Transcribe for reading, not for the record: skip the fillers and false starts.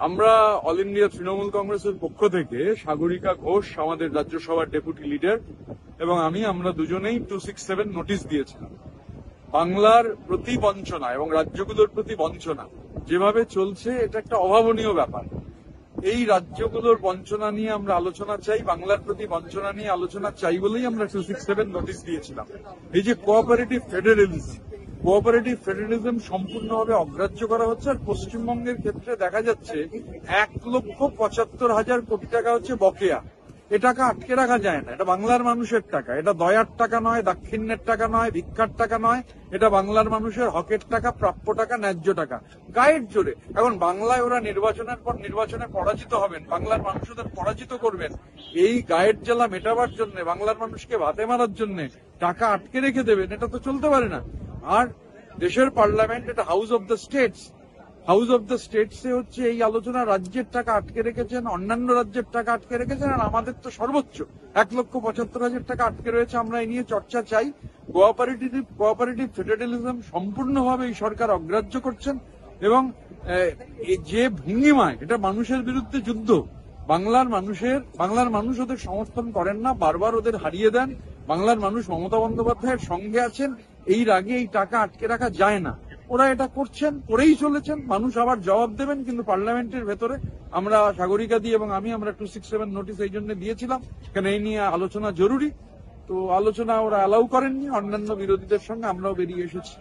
আমরা all India Trinamool কংগ্রেসের পক্ষ থেকে সাগরিকা ঘোষ আমাদের রাজ্যসভার ডেপুটি লিডার এবং আমরা দুজনেই 267 নোটিশ দিয়েছিলাম। বাংলার প্রতি বঞ্চনা এবং রাজ্যগুলোর প্রতি বঞ্চনা যেভাবে চলছে এটা একটা অভাবনীয় ব্যাপার। এই রাজ্যগুলোর বঞ্চনা নিয়ে আমরা আলোচনা চাই, বাংলার প্রতি বঞ্চনা নিয়ে আলোচনা চাই বলেই আমরা 267 নোটিশ দিয়েছিলাম। এই যে কোঅপারেটিভ ফেডারেলিজম সম্পূর্ণভাবে অগ্রাহ্য করা হচ্ছে। আর পশ্চিমবঙ্গের ক্ষেত্রে দেখা যাচ্ছে 1,75,000 কোটি টাকা হচ্ছে বকেয়া। এ টাকা আটকে রাখা যায় না। এটা বাংলার মানুষের টাকা, এটা দয়ার টাকা নয়, দাক্ষিণ্যের টাকা নয়, ভিক্ষার টাকা নয়, এটা বাংলার মানুষের হকের টাকা, প্রাপ্য টাকা, ন্যায্য টাকা। গায়ের জোরে এখন বাংলায় ওরা নির্বাচনের পর নির্বাচনে পরাজিত হবেন, বাংলার মানুষ ওদের পরাজিত করবেন। এই গায়ের জ্বালা মেটাবার জন্য, বাংলার মানুষকে ভাতে মারার জন্য টাকা আটকে রেখে দেবেন, এটা তো চলতে পারে না। আর দেশের পার্লামেন্ট, এটা হাউস অব দ্য স্টেটসে হচ্ছে এই আলোচনা। রাজ্যের টাকা আটকে রেখেছেন, অন্যান্য রাজ্যের টাকা আটকে রেখেছেন, আর আমাদের তো সর্বোচ্চ 1,75,000 টাকা আটকে রয়েছে। আমরা এই নিয়ে চর্চা চাই। কোঅপারেটিভ ফেডারেলিজম সম্পূর্ণভাবে এই সরকার অগ্রাহ্য করছেন এবং যে ভঙ্গিমায় এটা মানুষের বিরুদ্ধে যুদ্ধ। বাংলার মানুষ ওদের সমর্থন করেন না, বারবার ওদের হারিয়ে দেন। বাংলার মানুষ মমতা বন্দ্যোপাধ্যায়ের সঙ্গে আছেন। এই রাগে এই টাকা আটকে রাখা যায় না। ওরা এটা করছেন, করেই চলেছেন। মানুষ আবার জবাব দেবেন। কিন্তু পার্লামেন্টের ভেতরে আমরা সাগরিকা দিয়ে এবং আমরা 267 নোটিশ এই জন্য দিয়েছিলাম, কারণ এই নিয়ে আলোচনা জরুরি। তো আলোচনা ওরা অ্যালাউ করেননি। অন্যান্য বিরোধীদের সঙ্গে আমরাও বেরিয়ে এসেছি।